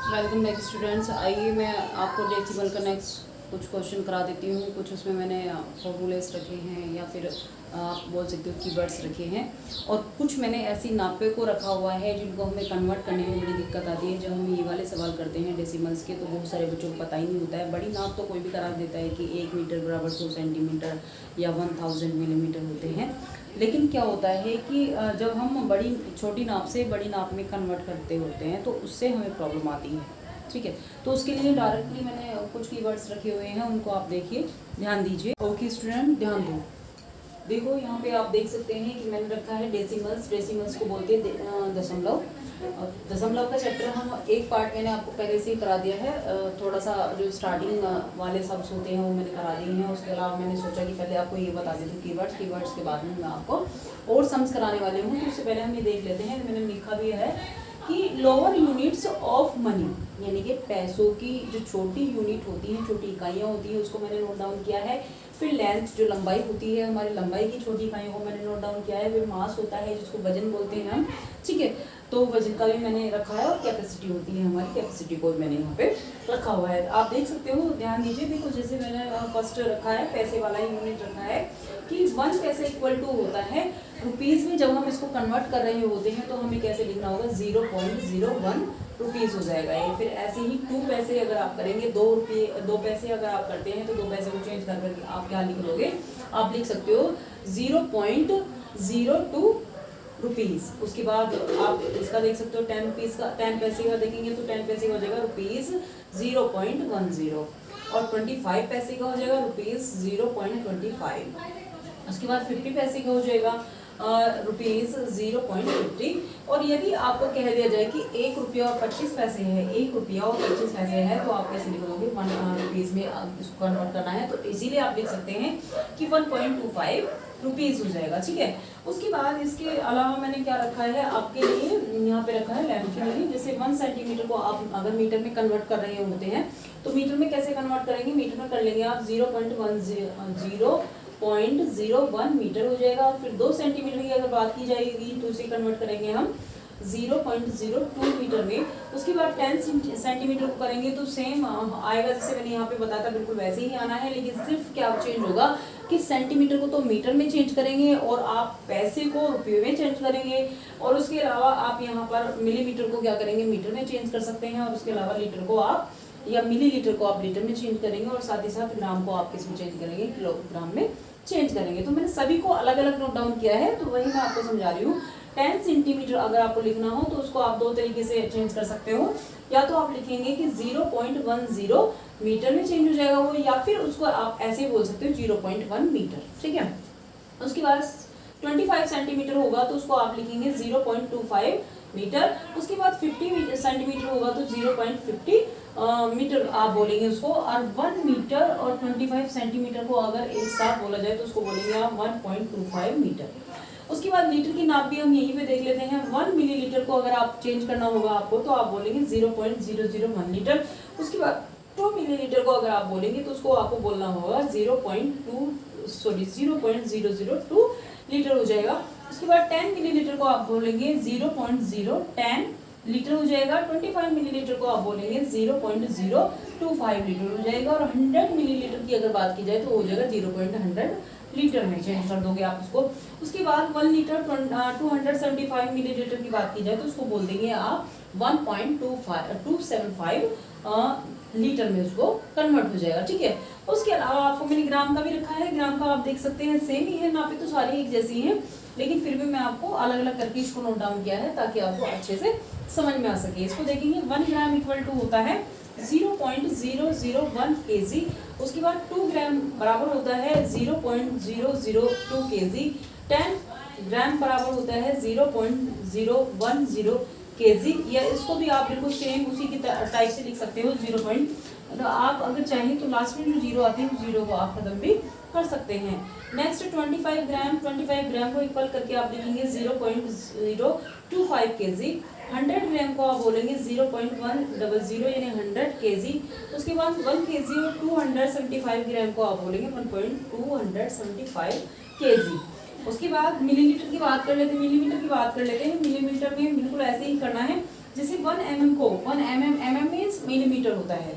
Welcome back students. आइए मैं आपको डेसिमल का नेक्स्ट कुछ क्वेश्चन करा देती हूँ। कुछ उसमें मैंने फॉर्मूलेस रखे हैं या फिर आप बोल सकते हो कीवर्ड्स रखे हैं, और कुछ मैंने ऐसी नापे को रखा हुआ है जिनको हमें कन्वर्ट करने में बड़ी दिक्कत आती है। जब हम ये वाले सवाल करते हैं डेसिमल्स के तो बहुत सारे बच्चों को पता ही नहीं होता है। बड़ी नाप तो कोई भी करा देता है कि 1 मीटर बराबर 100 सेंटीमीटर या 1000 मिलीमीटर होते हैं, लेकिन क्या होता है कि जब हम बड़ी छोटी नाप से बड़ी नाप में कन्वर्ट करते होते हैं तो उससे हमें प्रॉब्लम आती है। ठीक है, तो उसके लिए डायरेक्टली मैंने कुछ कीवर्ड्स रखे हुए हैं, उनको आप देखिए, ध्यान दीजिए। ओके स्टूडेंट, ध्यान दो। देखो यहाँ पे आप देख सकते हैं कि मैंने रखा है डेसिमल्स। डेसिमल्स को बोलते हैं दशमलव। दशमलव का चैप्टर हम एक पार्ट मैंने आपको पहले से ही करा दिया है। थोड़ा सा जो स्टार्टिंग वाले शब्द होते हैं वो मैंने करा दिए हैं। उसके अलावा मैंने सोचा कि पहले आपको ये बता देती हूँ कीवर्ड्स के बाद में मैं आपको और सम्स कराने वाले हूँ। तो उससे पहले हम ये देख लेते हैं। मैंने लिखा भी है कि लोअर यूनिट्स ऑफ मनी, यानी कि पैसों की जो छोटी यूनिट होती हैं, छोटी इकाइयाँ होती हैं, उसको मैंने नोट डाउन किया है। फिर लेंथ, जो लंबाई होती है, हमारी लंबाई की छोटी इकाइयों को मैंने नोट डाउन किया है। फिर मास होता है जिसको वजन बोलते हैं हम, ठीक है, तो वजन का भी मैंने रखा है। और कैपेसिटी होती है हमारी, कैपेसिटी को मैंने यहाँ पे रखा हुआ है। आप देख सकते हो, ध्यान दीजिए। देखो जैसे मैंने फर्स्ट रखा है, पैसे वाला ही यूनिट रखा है कि 1 पैसे इक्वल टू होता है रुपीज़ में। जब हम इसको कन्वर्ट कर रहे होते हैं तो हमें कैसे लिखना होगा, 0.01 रुपीज़ हो जाएगा ये। फिर ऐसे ही 2 पैसे अगर आप करेंगे, 2 पैसे अगर आप करते हैं तो 2 पैसे को चेंज कर करके आप क्या लिख लोगे, आप लिख सकते हो 0.02 रुपीज़। उसके बाद आप इसका देख सकते हो 10 रुपीज़ का, 10 पैसे का देखेंगे तो 10 पैसे का हो जाएगा रुपीज़ 0.10, और 25 पैसे का हो जाएगा रुपीज़ 0.25। उसके बाद 50 पैसे का हो जाएगा रुपीज़ 0.50। और यदि आपको कह दिया जाए कि 1 रुपया और 25 पैसे है, 1 रुपया और 25 पैसे है, तो आप कैसे लिखोगे, 1 रुपीज़ में इसको कन्वर्ट करना है तो इजीली आप लिख सकते हैं कि 1.25 रुपीज़ हो जाएगा। ठीक है, उसके बाद इसके अलावा मैंने क्या रखा है आपके लिए, यहाँ पे रखा है लेंथ के लिए। जैसे 1 सेंटीमीटर को आप अगर मीटर में कन्वर्ट कर रहे होते हैं तो मीटर में कैसे कन्वर्ट करेंगे, मीटर में कर लेंगे आप 0.01 मीटर हो जाएगा। फिर 2 सेंटीमीटर की अगर बात की जाएगी तो उसे कन्वर्ट करेंगे हम 0.02 मीटर में। उसके बाद 10 सेंटीमीटर को करेंगे तो सेम आएगा, जैसे मैंने यहाँ पे बताया था बिल्कुल वैसे ही आना है, लेकिन सिर्फ क्या चेंज होगा कि सेंटीमीटर को तो मीटर में चेंज करेंगे और आप पैसे को रुपये में चेंज करेंगे। और उसके अलावा आप यहाँ पर मिलीमीटर को क्या करेंगे, मीटर में चेंज कर सकते हैं। और उसके अलावा लीटर को आप, या मिलीलीटर को आप लीटर में चेंज करेंगे। और साथ ही साथ ग्राम को आप किस में चेंज करेंगे, किलोग्राम में चेंज करेंगे। तो मैंने सभी को अलग अलग नोट डाउन किया है, तो वही मैं आपको समझा रही हूँ। 10 सेंटीमीटर अगर आपको लिखना हो तो उसको आप 2 तरीके से चेंज कर सकते हो। या तो आप लिखेंगे कि 0.10 मीटर में चेंज हो जाएगा वो, या फिर उसको आप ऐसे बोल सकते हो 0.1 मीटर। ठीक है, उसके बाद 25 सेंटीमीटर होगा तो उसको आप लिखेंगे 0.25 मीटर। उसके बाद 50 सेंटीमीटर होगा तो 0.50 मीटर आप बोलेंगे उसको। और 1 मीटर और 25 सेंटीमीटर को अगर एक साथ बोला जाए तो उसको बोलेंगे आप 1.25 मीटर। उसके बाद लीटर की नाप भी हम यहीं पे देख लेते हैं। 1 मिलीलीटर को अगर आप चेंज करना होगा आपको तो आप बोलेंगे 0.001 लीटर। उसके बाद 2 मिलीलीटर को अगर आप बोलेंगे तो उसको आपको बोलना होगा 0.002 लीटर हो जाएगा। उसके बाद 10 मिलीलीटर को आप बोलेंगे 0.010 लीटर हो जाएगा। 25 मिलीलीटर को आप बोलेंगे 0.025 लीटर हो जाएगा। और 100 मिलीलीटर की अगर बात की जाए तो हो जाएगा 0.100 लीटर में चेंज कर दोगे आप उसको। उसके बाद 1 लीटर 275 मिलीलीटर की बात की जाए तो उसको बोल देंगे आप 1.275 लीटर में उसको कन्वर्ट हो जाएगा। ठीक है, उसके अलावा आपको मैंने ग्राम का भी रखा है। ग्राम का आप देख सकते हैं सेम ही है, नापे तो सारी एक जैसी हैं, लेकिन फिर भी मैं आपको अलग अलग करके इसको नोट डाउन किया है ताकि आपको अच्छे से समझ में आ सके। इसको देखेंगे 1 ग्राम इक्वल टू होता है 0.001 kg। उसके बाद 2 ग्राम बराबर होता है 0.002 kg। 10 ग्राम बराबर होता है 0.010 kg। या इसको भी आप बिल्कुल सेम उसी की टाइप से लिख सकते हो 0. तो आप अगर चाहें तो लास्ट में जो 0 आती है उस 0 को आप खत्म भी कर सकते हैं। नेक्स्ट 25 ग्राम को इक्वल करके आप लिखेंगे 0.025 kg। 100 ग्राम को आप बोलेंगे 0.100 यानी 100 kg। उसके बाद 1 kg और 275 ग्राम को आप बोलेंगे 1.275 kg। उसके बाद मिलीलीटर की बात कर लेते हैं, मिलीमीटर की बात कर लेते हैं। मिलीमीटर में बिल्कुल ऐसे ही करना है जैसे 1 mm को 1 mm मीन्स मिलीमीटर होता है,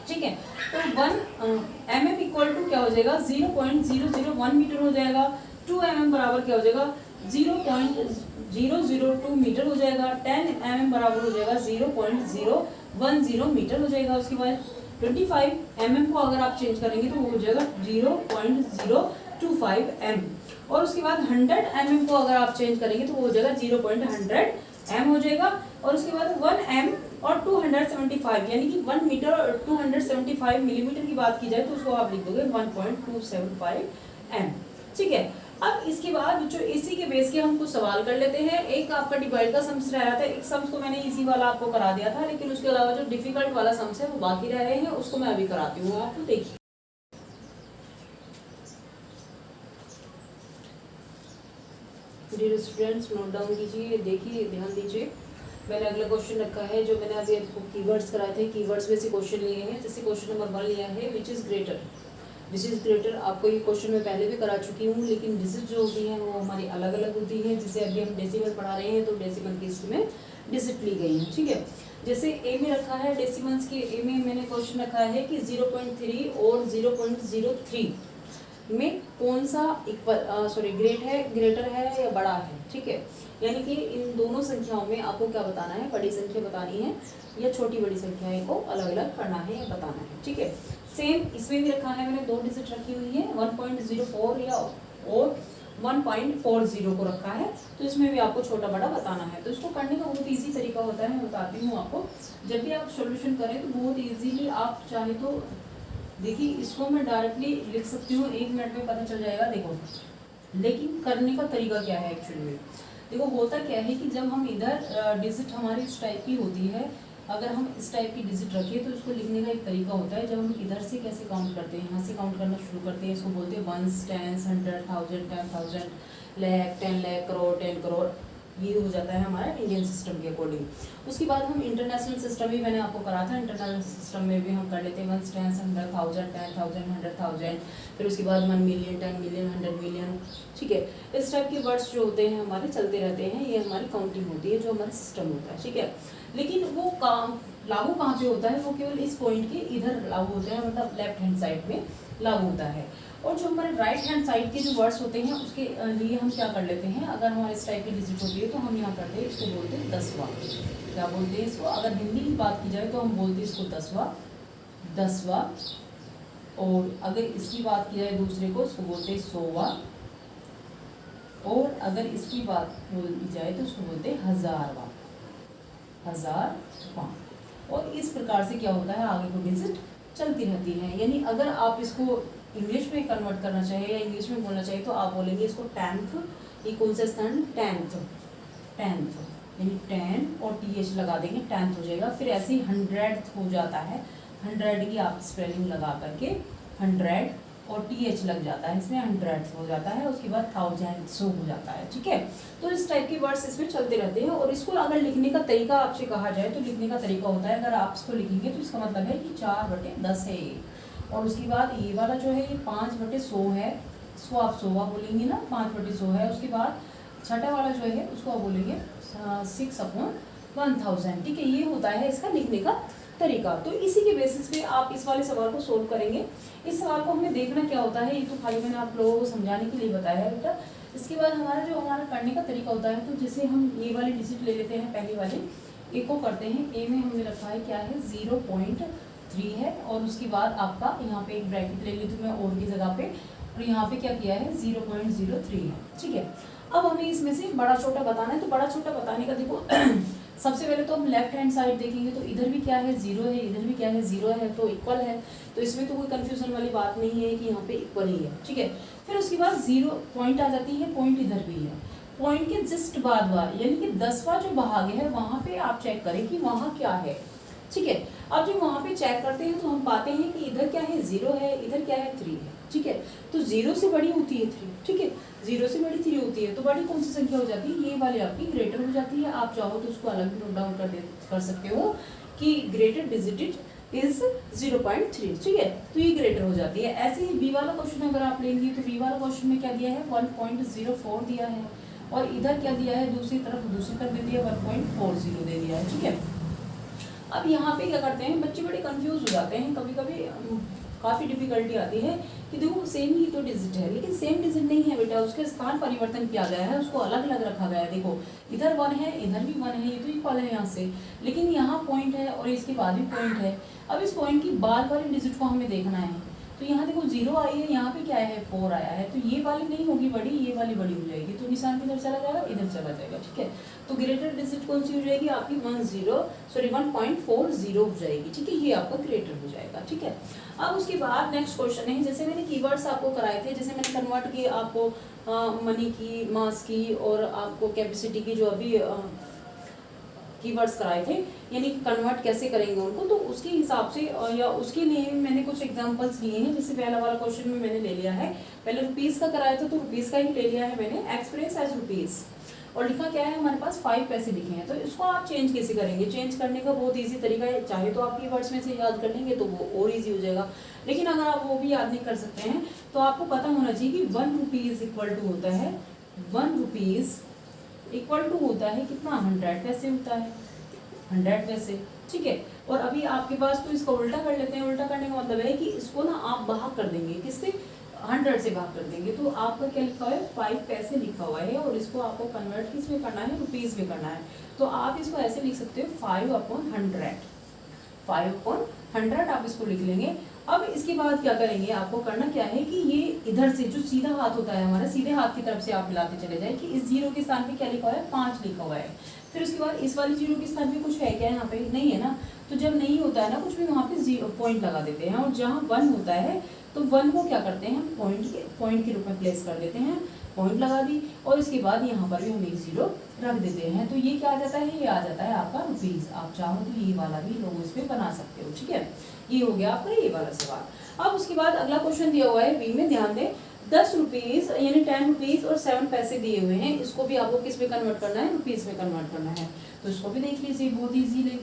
ठीक है। तो 1 mm इक्वल टू क्या हो जाएगा 0.001 मीटर हो जाएगा। 2 mm बराबर क्या हो जाएगा 0.002 मीटर हो जाएगा। 10 mm बराबर हो जाएगा 0.010 मीटर हो जाएगा। उसके बाद 25 mm को अगर आप चेंज करेंगे तो वो हो जाएगा 0.025 m। और उसके बाद 100 mm को अगर आप चेंज करेंगे तो वो हो जाएगा 0.100 m हो जाएगा। और उसके बाद 1 m और 275 यानी कि 1 मीटर और 275 मिलीमीटर की बात की जाए तो उसको आप लिख दोगे 1.275 m, ठीक है। अब इसके बाद जो इसी के बेस के हम कुछ सवाल कर लेते हैं। एक आपका डिवाइड का सम्स रह रहा था, एक सम्स तो मैंने इजी वाला आपको करा दिया था, लेकिन उसके अलावा जो डिफिकल्ट वाला सम्स है वो बाकी रह रहे हैं, उसको मैं अभी कराती हूँ आपको। देखिए डियर स्टूडेंट्स नोट डाउन कीजिए, देखिए ध्यान दीजिए। मैंने अगला क्वेश्चन रखा है जो मैंने अभी आपको कीवर्ड्स कराए थे, कीवर्ड्स में से क्वेश्चन लिए हैं। जैसे क्वेश्चन नंबर 1 लिया है which is greater. Which is greater आपको ये क्वेश्चन मैं पहले भी करा चुकी हूँ, लेकिन डिजिट जो होती हैं वो हमारी अलग अलग होती हैं। जैसे अभी हम डेसिमल पढ़ा रहे हैं तो डेसिमल की इसमें डिजिट ली गई है, ठीक है। जैसे ए में रखा है डेसिमल्स के, ए में मैंने क्वेश्चन रखा है कि 0.3 और 0.03 में कौन सा ग्रेटर है या बड़ा है, ठीक है। यानी कि इन दोनों संख्याओं में आपको क्या बताना है, बड़ी संख्या बतानी है या छोटी बड़ी संख्याएं को अलग अलग करना है या बताना है, ठीक है। सेम इसमें भी रखा है, मैंने 2 डिजिट रखी हुई है 1.04 या और 1.40 को रखा है, तो इसमें भी आपको छोटा बड़ा बताना है। तो इसको करने का बहुत ईजी तरीका होता है, मैं बताती हूँ आपको। जब भी आप सोल्यूशन करें तो बहुत ईजीली आप चाहे तो देखिए इसको मैं डायरेक्टली लिख सकती हूँ, 1 मिनट में पता चल जाएगा। देखो लेकिन करने का तरीका क्या है एक्चुअली में, देखो होता क्या है कि जब हम इधर डिजिट हमारी इस टाइप की होती है, अगर हम इस टाइप की डिजिट रखें तो इसको लिखने का एक तरीका होता है। जब हम इधर से कैसे काउंट करते हैं, यहाँ से काउंट करना शुरू करते हैं, इसको बोलते हैं वंस, टेंस, 100, 1000, 10,000, लाख, 10 लाख, करोड़, 10 करोड़। ये हो जाता है हमारा इंडियन सिस्टम के अकॉर्डिंग। उसके बाद हम इंटरनेशनल सिस्टम भी मैंने आपको करा था, इंटरनेशनल सिस्टम में भी हम कर लेते हैं वंस, टेंस, 100, 1000, 10,000, 100,000, फिर उसके बाद 1 मिलियन, 10 मिलियन, 100 मिलियन, ठीक है। इस टाइप के वर्ड्स जो होते हैं हमारे चलते रहते हैं, ये हमारी काउंटिंग होती है, जो हमारा सिस्टम होता है, ठीक है। लेकिन वो लागू कहाँ पे होता है, वो केवल इस पॉइंट के इधर लागू होता है, मतलब लेफ्ट हैंड साइड में लागू होता है। और जो हमारे राइट हैंड साइड के जो वर्ड्स होते हैं उसके लिए हम क्या कर लेते हैं, अगर हमारे इस टाइप की डिजिट होती है तो हम यहाँ करते हैं, इसको बोलते हैं 10वां। क्या बोलते हैं इसको, अगर हिंदी की बात की जाए तो हम बोलते हैं इसको 10वां। और अगर इसकी बात की जाए दूसरे को, इसको बोलते हैं 100वां। और अगर इसकी बात बोली जाए तो उसको बोलते हैं 1000वां। और इस प्रकार से क्या होता है, आगे को डिजिट चलती रहती है। यानी अगर आप इसको इंग्लिश में कन्वर्ट करना चाहिए या इंग्लिश में बोलना चाहिए तो आप बोलेंगे इसको 10th, ये कौन सा स्थान 10th, यानी 10 और TH लगा देंगे, 10th हो जाएगा। फिर ऐसे ही 100th हो जाता है, 100 की आप स्पेलिंग लगा करके 100 और TH लग जाता है, इसमें 100th हो जाता है। उसके बाद 1000 हो जाता है, ठीक है। तो इस टाइप के वर्ड्स इसमें चलते रहते हैं। और इसको अगर लिखने का तरीका आपसे कहा जाए तो लिखने का तरीका होता है, अगर आप इसको लिखेंगे तो इसका मतलब है कि 4/10 है ये। और उसके बाद ये वाला जो है ये 5/100 है, इसको आप 100वां बोलेंगे ना, 5/100 है। उसके बाद छठा वाला जो है उसको आप बोलेंगे 6/1000, ठीक है। ये होता है इसका लिखने का तरीका। तो इसी के बेसिस पे आप इस वाले सवाल को सोल्व करेंगे। इस सवाल को हमें देखना क्या होता है, ये तो खाली मैंने आप लोगों को समझाने के लिए बताया है बेटा। इसके बाद हमारा करने का तरीका होता है, तो जैसे हम ये वाली डिजिट ले लेते हैं, पहली वाली ए को करते हैं। ए में हमने रखा है क्या है 0.3 है। और उसके बाद आपका यहाँ पे एक ब्रैकेट ले ली थी मैं और की जगह पे, और यहाँ पे क्या किया है 0.03 है, ठीक है। अब हमें इसमें से बड़ा छोटा बताना है। तो बड़ा छोटा बताने का देखो सबसे पहले तो हम लेफ्ट हैंड साइड देखेंगे तो इधर भी क्या है 0 है, इधर भी क्या है 0 है, तो इक्वल है। तो इसमें तो कोई कंफ्यूजन वाली बात नहीं है कि यहाँ पे इक्वल ही है, ठीक है। फिर उसके बाद 0 पॉइंट आ जाती है, पॉइंट इधर भी है। पॉइंट के जस्ट बाद यानी कि 10वां जो भाग है वहाँ पे आप चेक करें कि वहाँ क्या है, ठीक है। अब जब वहाँ पे चेक करते हैं तो हम पाते हैं कि इधर क्या है 0 है, इधर क्या है 3 है, ठीक है। तो 0 से बड़ी होती है 3, ठीक है। 0 से बड़ी 3 होती है, तो बड़ी कौन सी संख्या हो जाती है, ये वाली आपकी ग्रेटर हो जाती है। आप चाहो तो उसको अलग भी नोट डाउन कर सकते हो कि ग्रेटर डिजिट इज 0.3, ठीक है। तो ये ग्रेटर हो जाती है। ऐसे ही बी वाला क्वेश्चन अगर आप लेंगे तो बी वाला क्वेश्चन में क्या दिया है 1.04 दिया है। और इधर क्या दिया है, दूसरी तरफ दे दिया 1.40 दे दिया है, ठीक है। अब यहाँ पे क्या करते हैं बच्चे, बड़े कंफ्यूज हो जाते हैं कभी कभी, काफ़ी डिफिकल्टी आती है कि देखो सेम ही तो डिजिट है, लेकिन सेम डिजिट नहीं है बेटा, उसके स्थान परिवर्तन किया गया है, उसको अलग अलग रखा गया है। देखो इधर 1 है, इधर भी 1 है, ये तो इक्वल है यहाँ से, लेकिन यहाँ पॉइंट है और इसके बाद भी पॉइंट है। अब इस पॉइंट की बार बार डिजिट को हमें देखना है। तो यहाँ देखो 0 आई है, यहाँ पे क्या है 4 आया है, तो ये वाली नहीं होगी बड़ी, ये वाली बड़ी हो जाएगी, तो निशान किधर चला जाएगा, इधर चला जाएगा, ठीक है। तो ग्रेटर डिजिट कौन सी हो जाएगी आपकी 1.40 हो जाएगी, ठीक है, ये आपका ग्रेटर हो जाएगा, ठीक है। अब उसके बाद नेक्स्ट क्वेश्चन है, जैसे मैंने कीवर्ड्स आपको कराए थे, जैसे मैंने कन्वर्ट की आपको मनी की, मास की और आपको कैपेसिटी की जो अभी कीवर्ड्स कराए थे, यानी कि कन्वर्ट कैसे करेंगे उनको, तो उसके हिसाब से या उसके लिए मैंने कुछ एग्जांपल्स लिए हैं। जैसे पहला वाला क्वेश्चन में मैंने ले लिया है, पहले रुपीस का कराया था तो रुपीस का ही ले लिया है मैंने, एक्सप्रेस एज रुपीस, और लिखा क्या है हमारे पास 5 पैसे लिखे हैं। तो इसको आप चेंज कैसे करेंगे, चेंज करने का बहुत ईजी तरीका है, चाहे तो आप कीवर्ड्स में से याद कर लेंगे तो वो और ईजी हो जाएगा, लेकिन अगर आप वो भी याद नहीं कर सकते हैं तो आपको पता होना चाहिए कि 1 रुपीज़ इक्वल टू होता है, 1 रुपीज़ इक्वल टू होता है कितना, 100 पैसे होता है, 100 पैसे, ठीक है। और अभी आपके पास तो इसका उल्टा कर लेते हैं, उल्टा करने का मतलब है कि इसको ना आप भाग कर देंगे, किससे, 100 से भाग कर देंगे, तो आपका क्या लिखा हुआ है 5 पैसे लिखा हुआ है, और इसको आपको कन्वर्ट किस में करना है, रुपीज़ में करना है। तो आप इसको ऐसे लिख सकते हो 5/100, 5/100 आप इसको लिख लेंगे। अब इसके बाद क्या करेंगे, आपको करना क्या है कि ये इधर से जो सीधा हाथ होता है हमारा, सीधे हाथ की तरफ से आप मिलाते चले जाए कि इस 0 के स्थान पे क्या लिखा हुआ है, 5 लिखा हुआ है। फिर उसके बाद इस वाली 0 के स्थान पे कुछ है क्या, यहाँ पे नहीं है ना, तो जब नहीं होता है ना कुछ भी, वहाँ पे 0 पॉइंट लगा देते हैं, और जहाँ 1 होता है तो 1 को क्या करते हैं, पॉइंट के रूप में प्लेस कर देते हैं, पॉइंट लगा दी, और इसके बाद यहाँ पर भी हम एक 0 रख देते हैं। तो ये क्या आ जाता है, ये आ जाता है आपका रुपीज़। आप चाहो तो ये वाला भी लोगों इस पर बना सकते हो, ठीक है। ये हो गया आपका ये वाला सवाल। अब उसके बाद अगला क्वेश्चन दिया हुआ है बी में, ध्यान दें, 10 रुपीज़ यानी 10 रुपीज़ और 7 पैसे दिए हुए हैं, इसको भी आपको किस में कन्वर्ट करना है, रुपीज़ में कन्वर्ट करना है। तो इसको भी देख लीजिए, बहुत ईजी,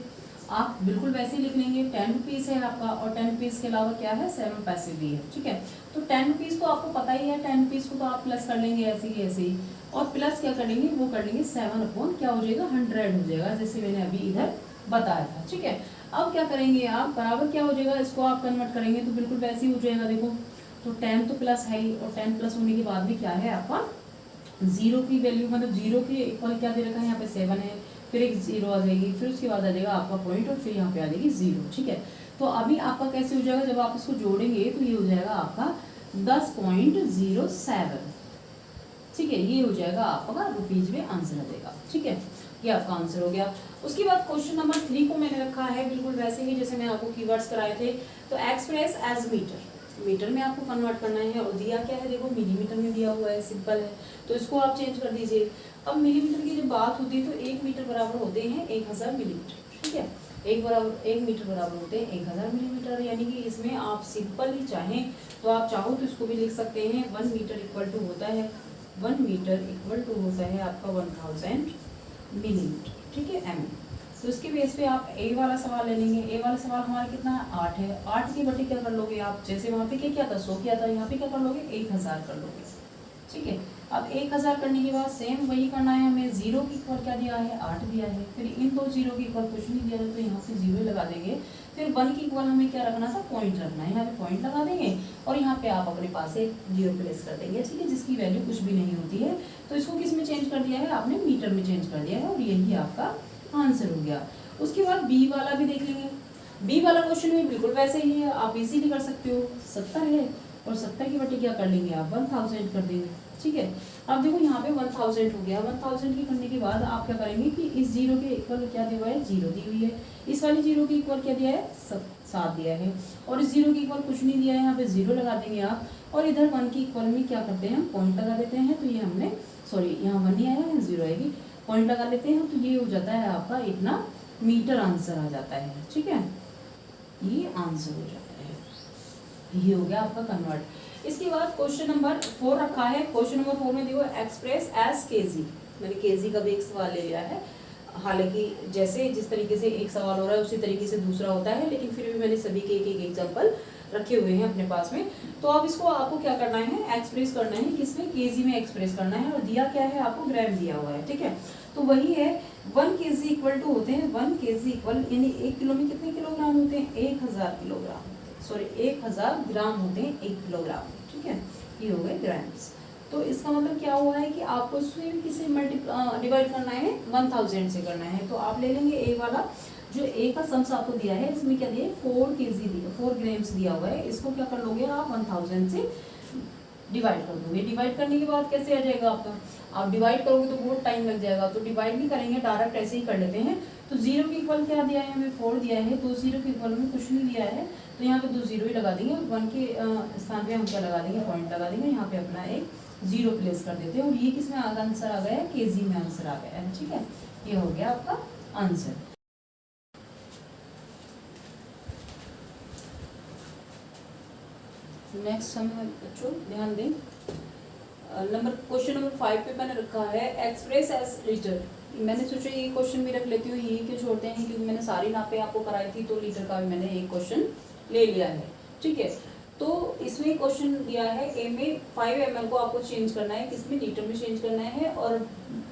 आप बिल्कुल वैसे ही लिख लेंगे, 10 रुपीज़ है आपका, और 10 रुपीज़ के अलावा क्या है, 7 पैसे भी है, ठीक है। तो 10 रुपीज़ तो आपको पता ही है, 10 रुपीज़ को तो आप प्लस कर लेंगे ऐसे ही, और प्लस क्या कर लेंगे, वो कर लेंगे 7 क्या हो जाएगा, 100 हो जाएगा, जैसे मैंने अभी इधर बताया था, ठीक है। अब क्या करेंगे आप, बराबर क्या हो जाएगा, इसको आप कन्वर्ट करेंगे तो बिल्कुल वैसे ही हो जाएगा, देखो तो 10 तो प्लस है ही, और 10 प्लस होने के बाद भी क्या है आपका 0 की वैल्यू, मतलब 0 के इक्वल क्या दे रखा है, यहाँ पे 7 है, फिर एक 0 आ जाएगी, फिर उसके बाद आ जाएगा आपका पॉइंट, और फिर यहाँ पे आ जाएगी 0, ठीक है। तो अभी आपका कैसे हो जाएगा, जब आप इसको जोड़ेंगे तो ये हो जाएगा आपका 10.07, ठीक है, ये हो जाएगा आपका रुपीज़ में आंसर आ जाएगा, ठीक है, ये आपका आंसर हो गया। उसके बाद क्वेश्चन नंबर 3 को मैंने रखा है बिल्कुल वैसे ही जैसे मैं आपको कीवर्ड्स कराए थे। तो एक्सप्रेस एज मीटर, मीटर में आपको कन्वर्ट करना है, और दिया क्या है, देखो मिलीमीटर में दिया हुआ है, सिंपल है, तो इसको आप चेंज कर दीजिए। अब मिलीमीटर की जब बात होती है तो 1 मीटर बराबर होते हैं 1000 मिलीमीटर, ठीक है, 1 मीटर बराबर होते हैं 1000 मिलीमीटर, यानी कि इसमें आप सिंपल ही चाहें तो आप चाहो तो इसको भी लिख सकते हैं 1 मीटर इक्वल टू होता है, 1 मीटर इक्वल टू होता है आपका 1000 मिलीमीटर, ठीक है, एम। तो इसके बेस पे आप ए वाला सवाल ले लेंगे। ए वाला सवाल हमारा कितना है, 8 है, 8 की बटे क्या कर लोगे आप, जैसे वहाँ पे क्या था 100 किया था, यहाँ पे क्या कर लोगे 1000 कर लोगे, ठीक है। अब 1000 करने के बाद सेम वही करना है हमें, 0 की इक्वल क्या दिया है, 8 दिया है, फिर इन दो 0 की इक्वल कुछ नहीं दिया है तो यहाँ पे 0 लगा देंगे। फिर 1 की इक्वल हमें क्या रखना था, पॉइंट रखना है, यहाँ पे पॉइंट लगा देंगे, और यहाँ पे आप अपने पास एक 0 प्लेस कर देंगे, ठीक है, जिसकी वैल्यू कुछ भी नहीं होती है। तो इसको किस में चेंज कर दिया है आपने, मीटर में चेंज कर दिया है, और यही आपका आंसर हो गया। उसके बाद बी वाला भी देख लेंगे। बी वाला क्वेश्चन भी बिल्कुल वैसे ही है, आप इजीली कर सकते हो, 70 है, और 70 की बटे क्या कर लेंगे आप 1000 कर देंगे, ठीक है। अब देखो यहाँ पे 1000 हो गया, 1000 की करने के बाद आप क्या करेंगे कि इस 0 के इक्वल क्या दिया हुआ है, 0 दी हुई है, इस वाली 0 की इक्वल क्या दिया है, 7 दिया है, और इस 0 की इक्वल कुछ नहीं दिया है, यहाँ पे 0 लगा देंगे आप, और इधर 1 की इक्वल में क्या करते हैं, पॉइंट लगा देते हैं। तो ये हमने सॉरी यहाँ 1 नहीं आया है, 0 आएगी, पॉइंट लगा लेते हैं, तो ये हो जाता है आपका इतना मीटर आंसर आ जाता है, ठीक है, ये आंसर हो जाता है, ये हो गया आपका कन्वर्ट। इसके बाद क्वेश्चन नंबर 4 रखा है। क्वेश्चन नंबर 4 में देखो एक्सप्रेस एज केजी, मैंने केजी का भी एक सवाल ले लिया है, हालांकि जैसे जिस तरीके से एक सवाल हो रहा है उसी तरीके से दूसरा होता है, लेकिन फिर भी मैंने सभी के एक एग्जाम्पल रखे हुए हैं अपने पास में। तो अब इसको आपको क्या करना है, एक्सप्रेस करना है किसमें, केजी में एक्सप्रेस करना है, और दिया क्या है आपको, ग्राम दिया हुआ है, ठीक है। तो वही है 1 kg इक्वल टू होते हैं 1 kg इक्वल, यानी 1 किलो में कितने किलोग्राम होते हैं, 1000 किलोग्राम, सॉरी 1000 ग्राम होते हैं 1 किलोग्राम, ठीक है। ये हो गए ग्राम्स। तो इसका मतलब क्या हुआ है कि आपको इसमें किसे डिवाइड करना है, 1000 से करना है। तो आप ले लेंगे ए वाला, जो ए का सम्स आपको दिया है, इसमें क्या दिया है 4 kg दिया, 4 ग्राम्स दिया हुआ है। इसको क्या कर लोगे आप, 1000 से डिवाइड कर दोगे। डिवाइड करने के बाद कैसे आ जाएगा आपका, आप डिवाइड करोगे तो बहुत टाइम लग जाएगा, तो डिवाइड नहीं करेंगे, डायरेक्ट ऐसे ही कर लेते हैं। तो 0 के इक्वल क्या दिया है हमें, 4 दिया है, तो 0 के इक्वल में कुछ नहीं दिया है, तो यहाँ पे 2 0 ही लगा देंगे। 1 के स्थान पे हम क्या लगा देंगे, पॉइंट लगा देंगे, यहाँ पे अपना एक 0 प्लेस कर देते हैं। और ये किसमें आंसर आ गया है, केजी में आंसर आ गया है, ठीक है। ये हो गया आपका आंसर। नेक्स्ट हम बच्चों ध्यान दें, क्वेश्चन नंबर 5 पे मैंने रखा है एक्सप्रेस एज लीटर। मैंने सोचा ये क्वेश्चन भी रख लेती हूँ, ये क्यों छोड़ते हैं, क्योंकि मैंने सारी नापे आपको कराई थी, तो लीटर का भी मैंने एक क्वेश्चन ले लिया है, ठीक है। तो इसमें क्वेश्चन दिया है ए में 5 ml को आपको चेंज करना है, किसमें, लीटर में चेंज करना है, और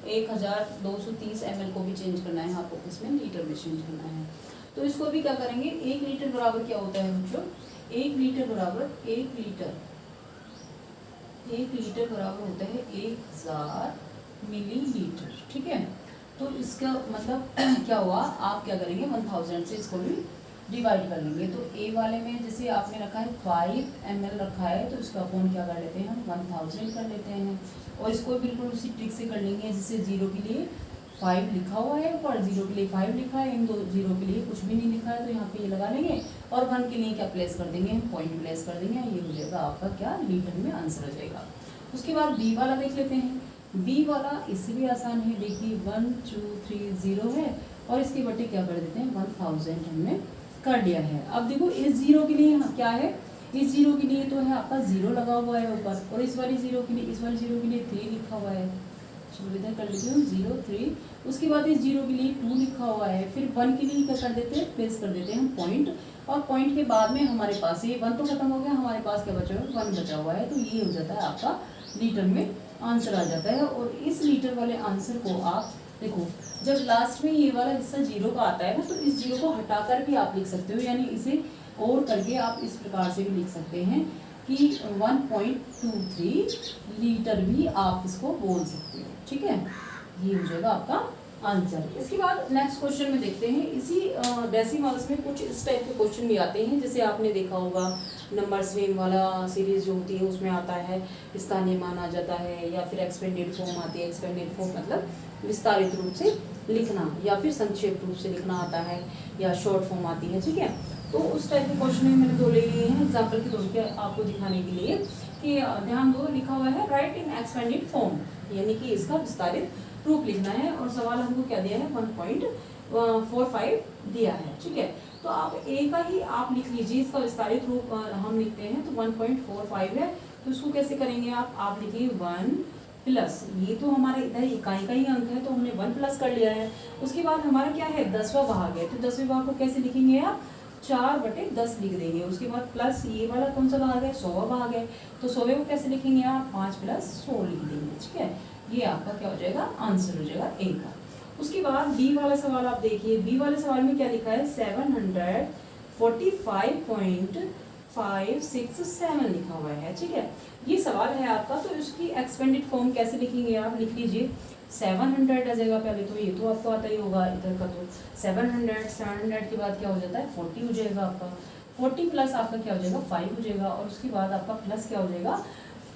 1230 ml को भी चेंज करना है आपको, किसमें, लीटर में चेंज करना है। तो इसको भी क्या करेंगे, 1 लीटर बराबर क्या होता है बच्चों, 1 लीटर बराबर 1 लीटर बराबर होता है 1000 मिलीलीटर, ठीक है। तो इसका मतलब क्या हुआ, आप क्या करेंगे 1000 से इसको भी डिवाइड कर लेंगे। तो ए वाले में जैसे आपने रखा है 5 ml रखा है, तो इसका अपॉन क्या कर लेते हैं हम, 1000 कर लेते हैं। और इसको बिल्कुल उसी ट्रिक से कर लेंगे, जैसे 0 के लिए 5 लिखा हुआ है ऊपर, 0 के लिए 5 लिखा है, इन दो 0 के लिए कुछ भी नहीं लिखा है, तो यहाँ पे ये लगा लेंगे। और 1 के लिए क्या प्लेस कर देंगे, हम पॉइंट प्लेस कर देंगे, ये हो जाएगा आपका क्या, लीटर में आंसर हो जाएगा। उसके बाद बी वाला देख लेते हैं। बी वाला इससे भी आसान है, देखिए 1 2 3 0 है, और इसके बटे क्या कर देते हैं, 1000 हमने कर लिया है। अब देखो इस 0 के लिए क्या है, इस 0 के लिए तो है आपका 0 लगा हुआ है ऊपर, और इस वाली 0 के लिए, इस वाली 0 के लिए 3 लिखा हुआ है, चलो इधर कर लेती हूँ 0 3। उसके बाद इस 0 के लिए 2 लिखा हुआ है, फिर 1 के लिए क्या कर देते हैं, प्लेस कर देते हैं हम पॉइंट, और पॉइंट के बाद में हमारे पास ये 1 तो खत्म हो गया, हमारे पास क्या बचा हुआ है, 1 बचा हुआ है, तो ये हो जाता है आपका लीटर में आंसर आ जाता है। और इस लीटर वाले आंसर को आप देखो, जब लास्ट में ये वाला हिस्सा 0 का आता है ना, तो इस 0 को हटाकर भी आप लिख सकते हो, यानी इसे और करके आप इस प्रकार से भी लिख सकते हैं कि 1.23 लीटर भी आप इसको बोल सकते हो, ठीक है। ये हो जाएगा आपका आंसर। इसके बाद नेक्स्ट क्वेश्चन में देखते हैं, इसी डेसिमल्स में कुछ इस टाइप के क्वेश्चन भी आते हैं, जैसे आपने देखा होगा नंबर स्ट्रीम वाला सीरीज जो होती है उसमें आता है स्थानीय मान आ जाता है, या फिर एक्सपेंडेड फॉर्म आती है। एक्सपेंडेड फॉर्म मतलब विस्तारित रूप से लिखना, या फिर संक्षेप रूप से लिखना आता है, या शॉर्ट फॉर्म आती है, ठीक है। तो उस टाइप के क्वेश्चन में मैंने 2 ले लिए हैं एग्जाम्पल के तौर पे आपको दिखाने के लिए, कि ध्यान दो, लिखा हुआ है राइट इन एक्सपेंडेड फॉर्म, यानी कि इसका विस्तारित रूप लिखना है, और सवाल हमको क्या दिया है, 1.45 दिया है, ठीक है। तो आप ए का ही आप लिख लीजिए, इसका विस्तारित रूप हम लिखते हैं, तो 1.45 है, तो इसको कैसे करेंगे आप लिखिए 1 प्लस, ये तो हमारे इधर इकाई का ही अंक है, तो हमने 1 प्लस कर लिया है। उसके बाद हमारा क्या है, 10वां भाग है, तो 10वें भाग को कैसे लिखेंगे आप, 4/10 लिख देंगे। उसके बाद प्लस ये वाला कौन सा भाग है, 100वां भाग है, तो 100वें को कैसे लिखेंगे आप, 5 + 100 लिख देंगे, ठीक है। ये आपका क्या हो जाएगा, आंसर हो जाएगा ए का। उसके बाद बी वाला सवाल आप देखिए, बी वाले सवाल में क्या लिखा है, 745.567 लिखा हुआ है, ठीक है। ये सवाल है आपका, तो इसकी एक्सपेंडेड फॉर्म कैसे लिखेंगे आप, लिख लीजिए 700 आ जाएगा पहले, तो ये तो आपको आता ही होगा इधर का, तो 700 के बाद क्या हो जाता है, 40 हो जाएगा आपका, 40 प्लस आपका क्या हो जाएगा, 5 हो जाएगा, और उसके बाद आपका प्लस क्या हो जाएगा,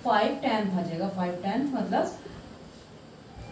5/10 आ जाएगा। 5/10 मतलब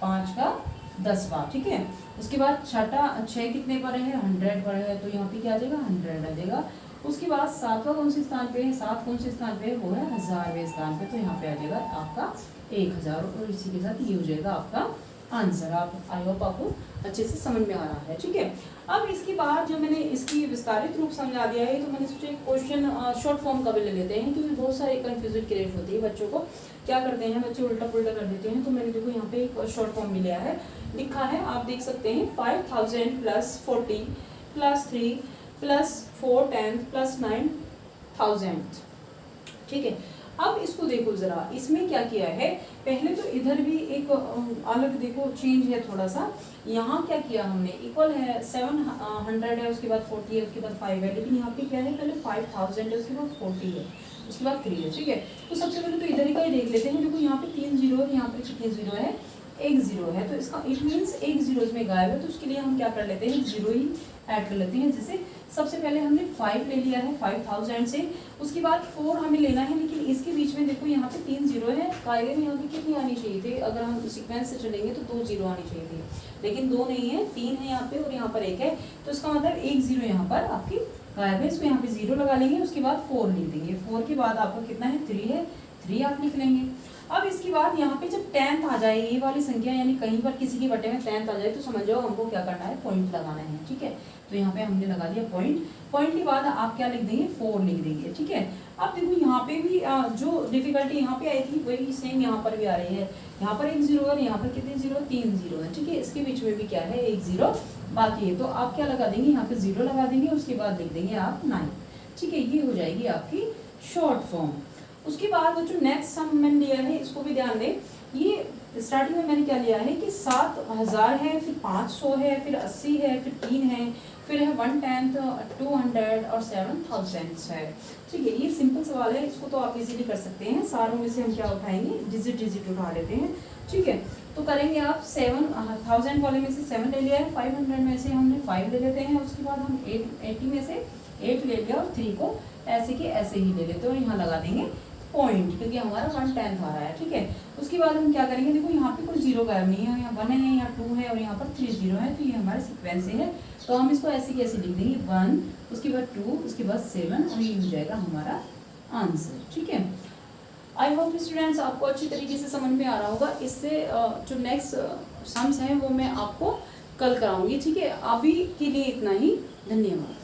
5 का 10वां, ठीक है। उसके बाद 6 कितने पर है, 100 पर है, तो यहाँ पे क्या आ जाएगा, 100 आ जाएगा। उसके बाद 7वां कौन से स्थान पे है, 7 कौन से स्थान पे है, वो है 1000वें स्थान पे, तो यहाँ पे आ जाएगा आपका 1000, और इसी के साथ ये हो जाएगा आपका आंसर। आप आई होप आपको अच्छे से समझ में आ रहा है, ठीक है। अब इसके बाद जो मैंने इसकी विस्तारित रूप समझा दिया है, तो मैंने सोचा क्वेश्चन शॉर्ट फॉर्म का भी ले लेते हैं, क्योंकि बहुत सारी कन्फ्यूजन क्रिएट होती है बच्चों को, क्या करते हैं बच्चे, उल्टा पुल्टा कर देते हैं। तो मैंने देखो यहाँ पे एक शॉर्ट फॉर्म भी लिया है, लिखा है, आप देख सकते हैं 5000 + 40 + 3 + 4 10 + 9 1000, ठीक है। अब इसको देखो ज़रा, इसमें क्या किया है, पहले तो इधर भी एक अलग देखो चेंज है थोड़ा सा। यहाँ क्या किया हमने, इक्वल है 700 है, उसके बाद 40 है, उसके बाद 5 है, लेकिन यहाँ पे क्या है, पहले 5000 है, उसके बाद 40 है, उसके बाद 3 है, ठीक है। तो सबसे पहले तो इधर ही का ही देख लेते हैं। देखो यहाँ पे 3 जीरो है, यहाँ पे कितने जीरो है, एक जीरो है, तो इसका इट मीन्स एक जीरो इसमें गायब है, तो उसके लिए हम क्या कर लेते हैं, जीरो ही ऐड कर लेते हैं। जैसे सबसे पहले हमने 5 ले लिया है 5000 से, उसके बाद 4 हमें लेना है, लेकिन इसके बीच में देखो यहाँ पे 3 जीरो है, कायदे में यहाँ पे कितनी आनी चाहिए थी, अगर हम सीक्वेंस से चलेंगे तो 2 जीरो आनी चाहिए थी, लेकिन 2 नहीं है, 3 है यहाँ पे और यहाँ पर 1 है, तो इसका मतलब 1 जीरो यहाँ पर आपकी गायब है। इसको यहाँ पे जीरो लगा लेंगे, उसके बाद 4 लिख देंगे, 4 के बाद आपको कितना है, 3 है, 3 आप लिख लेंगे। अब इसके बाद यहाँ पे जब 10th आ जाए, ये वाली संख्या यानी कहीं पर किसी के बटे में 10th आ जाए, तो समझ जाओ हमको क्या करना है, पॉइंट लगाना है, ठीक है। तो यहाँ पे हमने लगा दिया पॉइंट, पॉइंट के बाद आप क्या लिख देंगे, 4 लिख देंगे, ठीक है। अब देखो यहाँ पे भी जो डिफिकल्टी यहाँ पे आई थी वही सेम यहाँ पर भी आ रही है। यहाँ पर 1 जीरो और यहाँ पर कितने जीरो, 3 जीरो है, ठीक है। इसके बीच में भी क्या है, 1 जीरो बाकी है, तो आप क्या लगा देंगे, यहाँ पे जीरो लगा देंगे, उसके बाद लिख देंगे आप 9, ठीक है। ये हो जाएगी आपकी शॉर्ट फॉर्म। उसके बाद वो जो नेक्स्ट सम मैंने लिया है, इसको भी ध्यान दें। ये स्टार्टिंग में मैंने क्या लिया है कि 7000 है, फिर 500 है, फिर 80 है, फिर 3 है, फिर है 1/10, 200 और 7000 है, ठीक है। ये सिंपल सवाल है, इसको तो आप इजीली कर सकते हैं। सारों में से हम क्या उठाएंगे, डिजिट डिजिट उठा लेते हैं, ठीक है। तो करेंगे आप 7000 वाले में से 7 ले लिया है, 500 में से हमने 5 ले लेते हैं, उसके बाद हम 80 में से 8 ले लिया और 3 को ऐसे के ऐसे ही ले लेते हैं, और यहाँ लगा देंगे पॉइंट, क्योंकि हमारा 1/10 आ रहा है, ठीक है। उसके बाद हम क्या करेंगे, देखो यहाँ पे कोई जीरो गायब नहीं है, यहाँ 1 है, यहाँ 2 है और यहाँ पर 3 जीरो है, तो ये हमारे सीक्वेंस से है, तो हम इसको ऐसे कैसे लिख देंगे, 1, उसके बाद 2, उसके बाद 7, और ये हो जाएगा हमारा आंसर, ठीक है। आई होप स्टूडेंट्स आपको अच्छी तरीके से समझ में आ रहा होगा। इससे जो नेक्स्ट सम्स हैं वो मैं आपको कल कराऊंगी, ठीक है। अभी के लिए इतना ही, धन्यवाद।